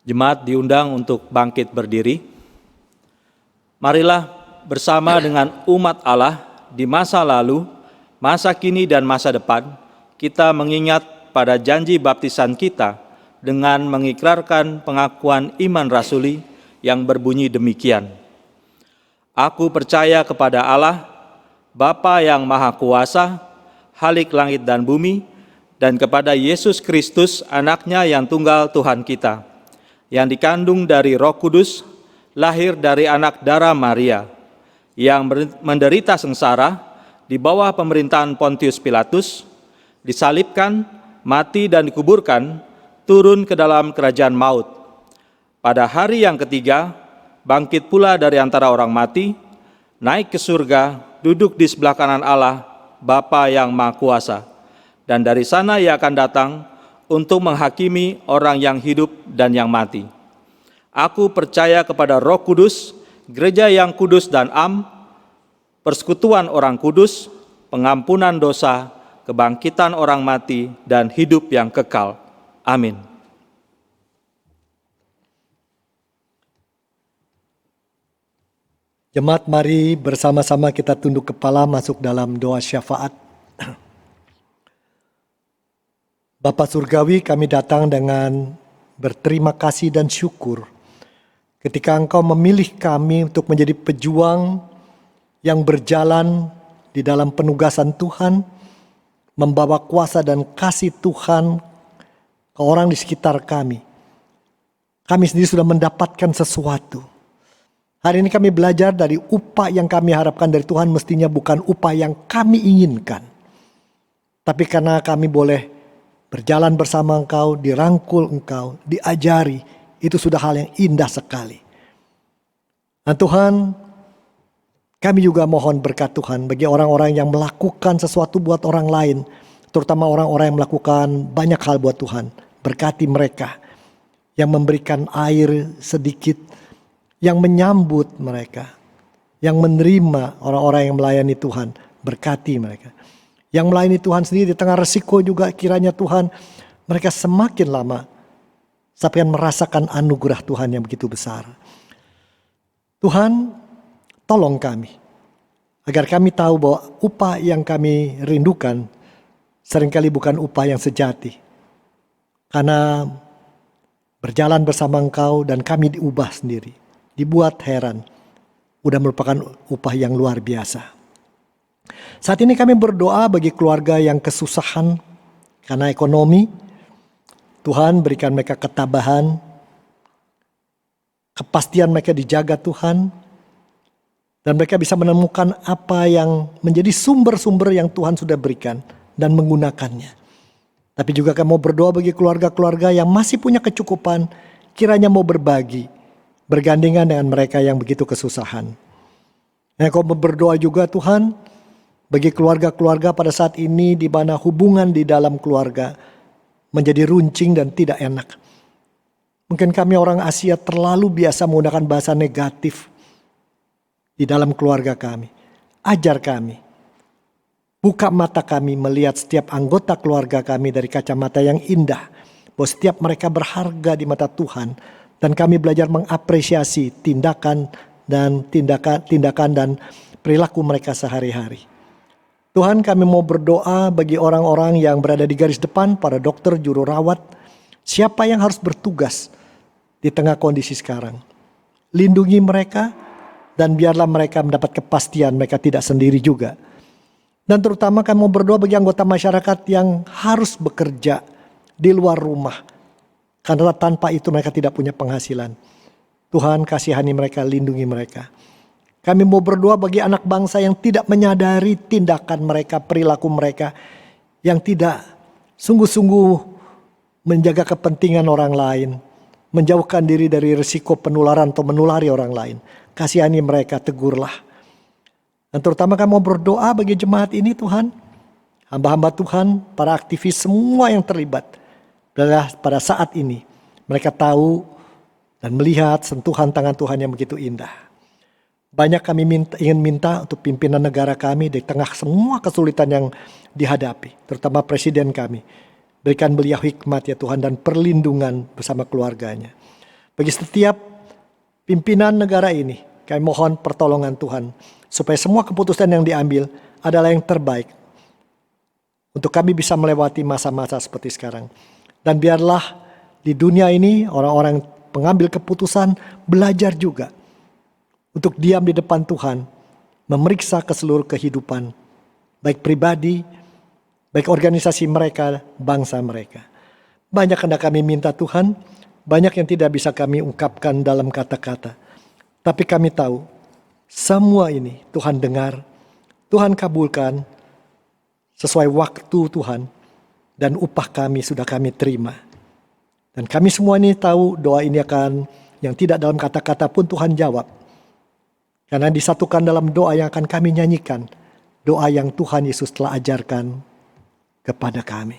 Jemaat diundang untuk bangkit berdiri. Marilah bersama dengan umat Allah di masa lalu, masa kini dan masa depan, kita mengingat pada janji baptisan kita dengan mengikrarkan pengakuan iman rasuli yang berbunyi demikian. Aku percaya kepada Allah, Bapa yang Maha Kuasa, Khalik langit dan bumi, dan kepada Yesus Kristus, anaknya yang tunggal Tuhan kita, yang dikandung dari Roh Kudus, lahir dari anak darah Maria, yang menderita sengsara di bawah pemerintahan Pontius Pilatus, disalibkan, mati dan dikuburkan, turun ke dalam kerajaan maut. Pada hari yang ketiga, bangkit pula dari antara orang mati, naik ke surga, duduk di sebelah kanan Allah, Bapa yang Maha Kuasa. Dan dari sana ia akan datang untuk menghakimi orang yang hidup dan yang mati. Aku percaya kepada Roh Kudus, gereja yang kudus dan persekutuan orang kudus, pengampunan dosa, kebangkitan orang mati, dan hidup yang kekal. Amin. Jemaat, mari bersama-sama kita tunduk kepala masuk dalam doa syafaat. Bapa Surgawi, kami datang dengan berterima kasih dan syukur ketika Engkau memilih kami untuk menjadi pejuang yang berjalan di dalam penugasan Tuhan, membawa kuasa dan kasih Tuhan ke orang di sekitar kami. Kami sendiri sudah mendapatkan sesuatu. Hari ini kami belajar dari upah yang kami harapkan dari Tuhan mestinya bukan upah yang kami inginkan. Tapi karena kami boleh berjalan bersama Engkau, dirangkul Engkau, diajari, itu sudah hal yang indah sekali. Dan Tuhan, kami juga mohon berkat Tuhan bagi orang-orang yang melakukan sesuatu buat orang lain, terutama orang-orang yang melakukan banyak hal buat Tuhan. Berkati mereka yang memberikan air sedikit, yang menyambut mereka, yang menerima orang-orang yang melayani Tuhan. Berkati mereka. Yang melayani Tuhan sendiri di tengah resiko juga, kiranya Tuhan mereka semakin lama sampai merasakan anugerah Tuhan yang begitu besar. Tuhan, tolong kami agar kami tahu bahwa upah yang kami rindukan seringkali bukan upah yang sejati. Karena berjalan bersama Engkau dan kami diubah sendiri, dibuat heran, udah merupakan upah yang luar biasa. Saat ini kami berdoa bagi keluarga yang kesusahan karena ekonomi. Tuhan berikan mereka ketabahan, kepastian mereka dijaga Tuhan, dan mereka bisa menemukan apa yang menjadi sumber-sumber yang Tuhan sudah berikan dan menggunakannya. Tapi juga kami mau berdoa bagi keluarga-keluarga yang masih punya kecukupan, kiranya mau berbagi, bergandengan dengan mereka yang begitu kesusahan. Dan kau berdoa juga Tuhan, bagi keluarga-keluarga pada saat ini di mana hubungan di dalam keluarga menjadi runcing dan tidak enak. Mungkin kami orang Asia terlalu biasa menggunakan bahasa negatif di dalam keluarga kami. Ajar kami, buka mata kami melihat setiap anggota keluarga kami dari kacamata yang indah, bahwa setiap mereka berharga di mata Tuhan, dan kami belajar mengapresiasi tindakan dan perilaku mereka sehari-hari. Tuhan, kami mau berdoa bagi orang-orang yang berada di garis depan, para dokter, juru rawat, siapa yang harus bertugas di tengah kondisi sekarang. Lindungi mereka dan biarlah mereka mendapat kepastian mereka tidak sendiri juga. Dan terutama kami mau berdoa bagi anggota masyarakat yang harus bekerja di luar rumah, karena tanpa itu mereka tidak punya penghasilan. Tuhan, kasihani mereka, lindungi mereka. Kami mau berdoa bagi anak bangsa yang tidak menyadari tindakan mereka, perilaku mereka, yang tidak sungguh-sungguh menjaga kepentingan orang lain, menjauhkan diri dari risiko penularan atau menulari orang lain. Kasihani mereka, tegurlah. Dan terutama kami mau berdoa bagi jemaat ini Tuhan, hamba-hamba Tuhan, para aktivis semua yang terlibat. Pada saat ini mereka tahu dan melihat sentuhan tangan Tuhan yang begitu indah. Banyak kami ingin minta untuk pimpinan negara kami di tengah semua kesulitan yang dihadapi, terutama presiden kami. Berikan beliau hikmat ya Tuhan dan perlindungan bersama keluarganya. Bagi setiap pimpinan negara ini, kami mohon pertolongan Tuhan, supaya semua keputusan yang diambil adalah yang terbaik, untuk kami bisa melewati masa-masa seperti sekarang. Dan biarlah di dunia ini orang-orang pengambil keputusan belajar juga untuk diam di depan Tuhan, memeriksa ke seluruh kehidupan, baik pribadi, baik organisasi mereka, bangsa mereka. Banyak hendak kami minta Tuhan, banyak yang tidak bisa kami ungkapkan dalam kata-kata. Tapi kami tahu, semua ini Tuhan dengar, Tuhan kabulkan, sesuai waktu Tuhan, dan upah kami sudah kami terima. Dan kami semua ini tahu doa ini akan, yang tidak dalam kata-kata pun Tuhan jawab. Karena disatukan dalam doa yang akan kami nyanyikan, doa yang Tuhan Yesus telah ajarkan kepada kami.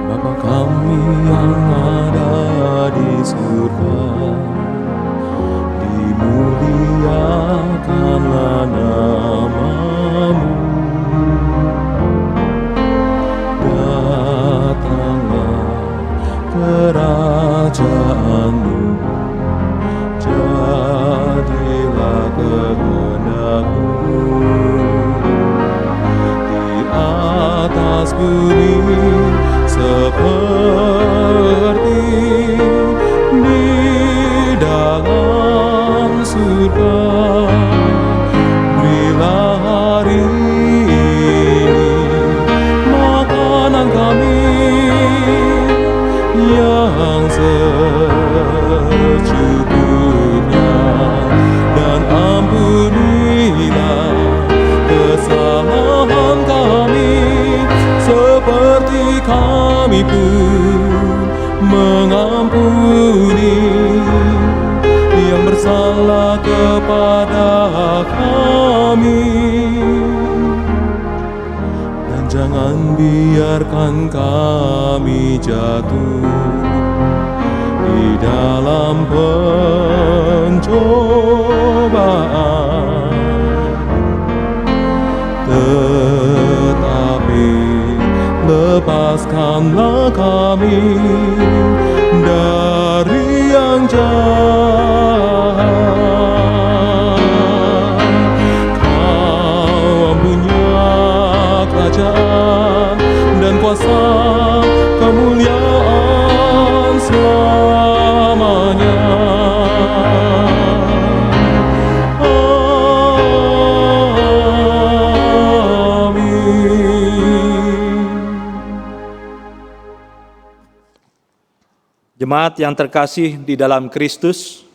Bapa kami yang ada di surga, dimuliakanlah nama-Mu. Kerajaan-Mu, jadilah kehendak-Mu di atas bumi seperti di dalam surga. Berilah hari ini makanan kami pun mengampuni yang bersalah kepada kami, dan jangan biarkan kami jatuh di dalam pencobaan, tetapi lepaskanlah kami dari yang jahat. Kau punya kerajaan dan kuasa kemuliaan selamanya. Jemaat yang terkasih di dalam Kristus,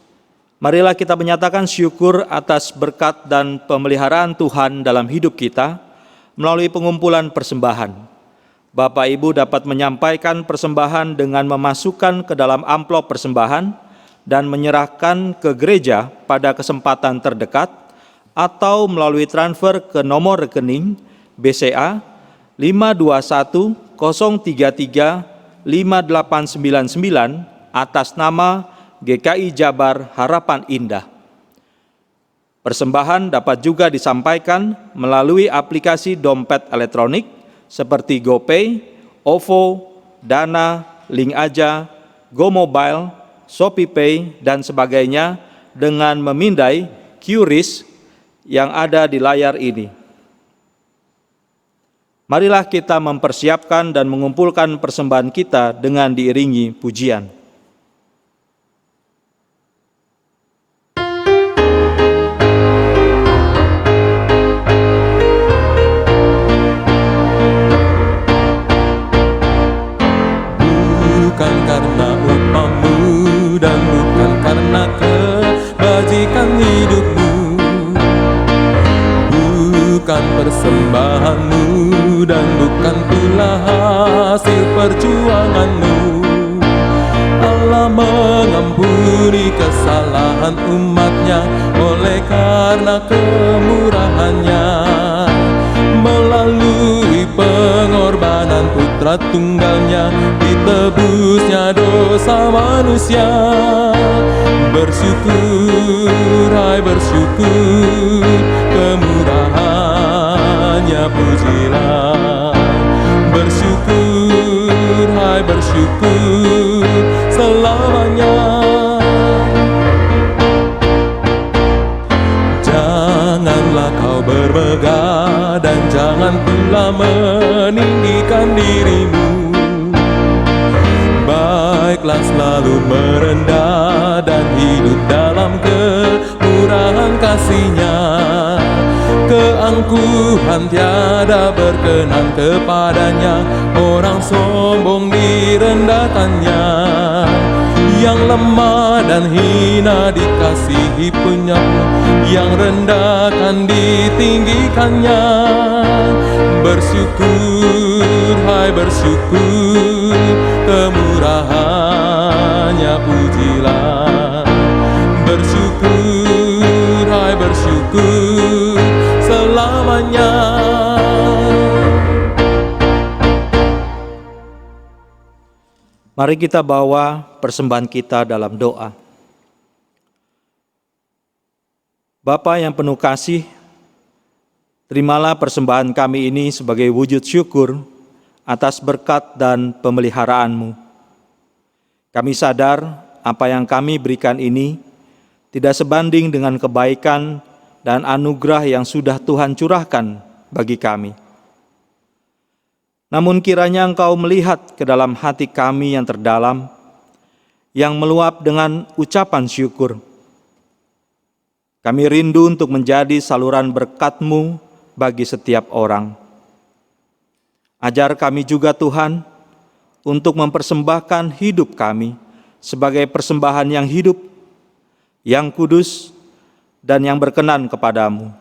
marilah kita menyatakan syukur atas berkat dan pemeliharaan Tuhan dalam hidup kita melalui pengumpulan persembahan. Bapak Ibu dapat menyampaikan persembahan dengan memasukkan ke dalam amplop persembahan dan menyerahkan ke gereja pada kesempatan terdekat atau melalui transfer ke nomor rekening BCA 521 033 5899 atas nama GKI Jabar Harapan Indah. Persembahan dapat juga disampaikan melalui aplikasi dompet elektronik seperti GoPay, OVO, Dana, Link Aja, GoMobile, ShopeePay, dan sebagainya dengan memindai QRIS yang ada di layar ini. Marilah kita mempersiapkan dan mengumpulkan persembahan kita dengan diiringi pujian. Bukan karena upahmu dan bukan karena kebajikan hidupmu, bukan persembahanmu dan bukan pula hasil perjuanganmu. Allah mengampuni kesalahan umatnya oleh karena kemurahannya. Melalui pengorbanan putra tunggalnya, ditebusnya dosa manusia. Bersyukur, hai bersyukur, kemurahannya pujilah. Bersyukur, hai bersyukur, selamanya. Janganlah kau bermegah dan jangan pula meninggikan dirimu. Baiklah selalu merendah dan hidup dalam kemurahan kasih-Nya. Keangkuhan tiada berkenan kepadanya, orang sombong direndahkannya. Yang lemah dan hina dikasihi penyayang, yang rendah kan ditinggikannya. Bersyukur, hai bersyukur, kemurahannya pujilah. Bersyukur, hai bersyukur, selamanya. Mari kita bawa persembahan kita dalam doa. Bapa yang penuh kasih, terimalah persembahan kami ini sebagai wujud syukur atas berkat dan pemeliharaan-Mu. Kami sadar apa yang kami berikan ini tidak sebanding dengan kebaikan dan anugerah yang sudah Tuhan curahkan bagi kami. Namun kiranya Engkau melihat ke dalam hati kami yang terdalam, yang meluap dengan ucapan syukur. Kami rindu untuk menjadi saluran berkat-Mu bagi setiap orang. Ajar kami juga Tuhan, untuk mempersembahkan hidup kami sebagai persembahan yang hidup, yang kudus, dan yang berkenan kepadamu.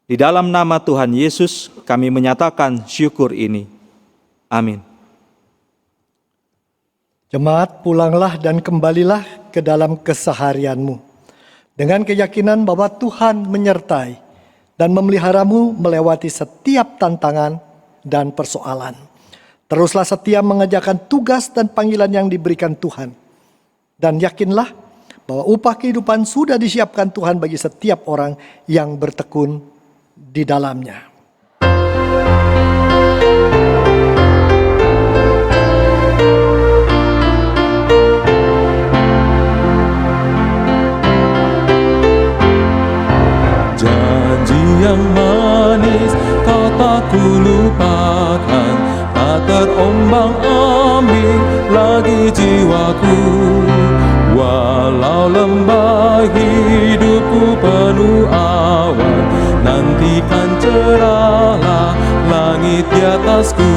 Di dalam nama Tuhan Yesus kami menyatakan syukur ini. Amin. Jemaat, pulanglah dan kembalilah ke dalam keseharianmu dengan keyakinan bahwa Tuhan menyertai dan memeliharamu melewati setiap tantangan dan persoalan. Teruslah setia mengerjakan tugas dan panggilan yang diberikan Tuhan. Dan yakinlah bahwa upah kehidupan sudah disiapkan Tuhan bagi setiap orang yang bertekun di dalamnya. Janji yang manis kau tak kulupakan, tak terombang-ambing lagi jiwaku. Walau lembah hidupku penuh awan, nantikan cerahlah langit di atasku.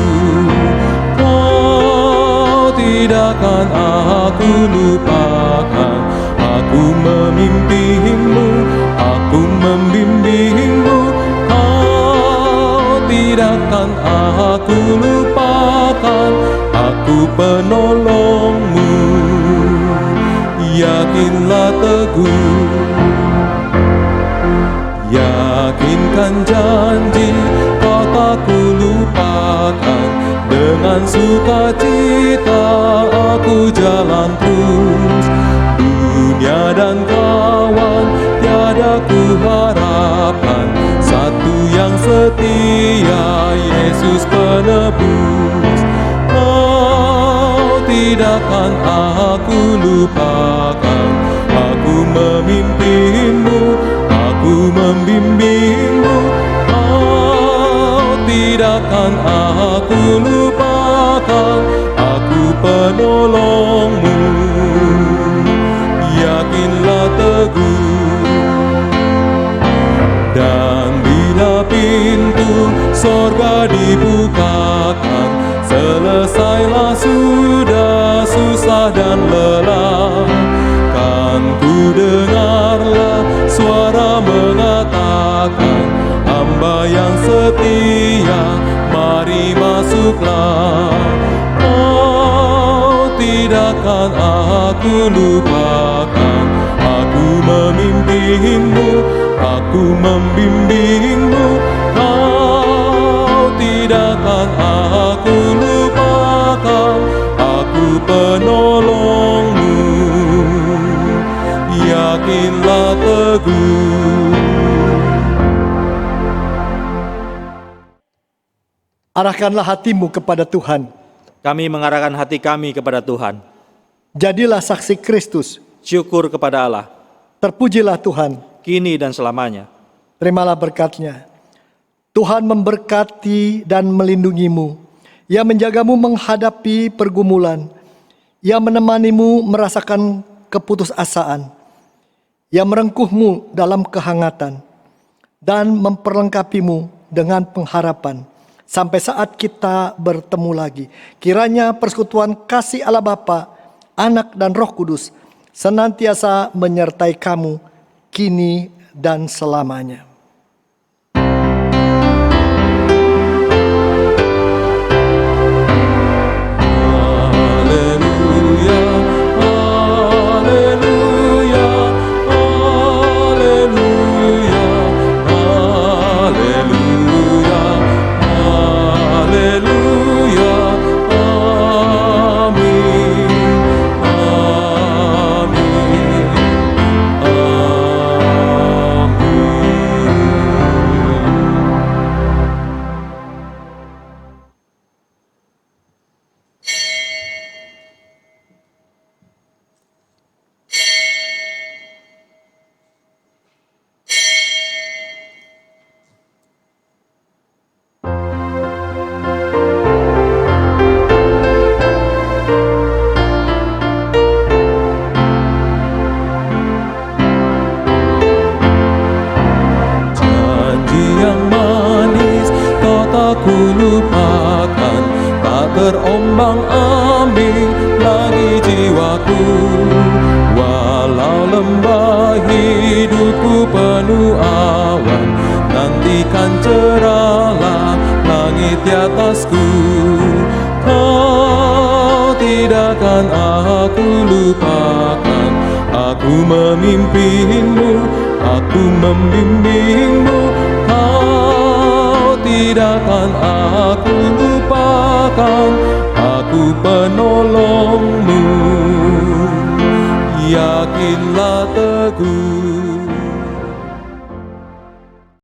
Kau tidak akan aku lupakan, aku memimpimu, aku membimbingmu. Kau tidak akan aku lupakan, aku penolongmu. Yakinlah teguh, yakinkan janji kau tak kulupakan. Dengan sukacita aku jalan terus, dunia dan kawan tiada ku harapkan, satu yang setia, Yesus penebus. Kau tidak akan aku lupakan, aku memimpimu, aku membimbingmu. Kau tidak akan aku lupakan, aku penolongmu. Yakinlah teguh, dan bila pintu sorga dibukakan, selesailah sudah susah dan lelah, kan ku dengarlah suara mengatakan, hamba yang setia, mari masuklah. Kau tidak akan aku lupakan, aku memimpimu, aku membimbingmu. Kau tidak akan aku lupakan, aku penolongmu. Yakinlah teguh. Arahkanlah hatimu kepada Tuhan. Kami mengarahkan hati kami kepada Tuhan. Jadilah saksi Kristus. Syukur kepada Allah, Terpujilah Tuhan. kini dan selamanya. Terimalah berkat-Nya. Tuhan memberkati dan melindungimu. Ia menjagamu menghadapi pergumulan. Ia menemanimu merasakan keputusasaan. Ia merengkuhmu dalam kehangatan dan memperlengkapimu dengan pengharapan sampai saat kita bertemu lagi. Kiranya persekutuan kasih Allah Bapa, Anak dan Roh Kudus senantiasa menyertai kamu kini dan selamanya. lupakan, tak terombang-ambing lagi jiwaku. Walau lembah hidupku penuh awan, nantikan cerahlah langit di atasku. akan aku lupakan. Aku memimpinmu, aku membimbingmu, kau tidak akan aku lupakan. Aku penolongmu, yakinlah teguh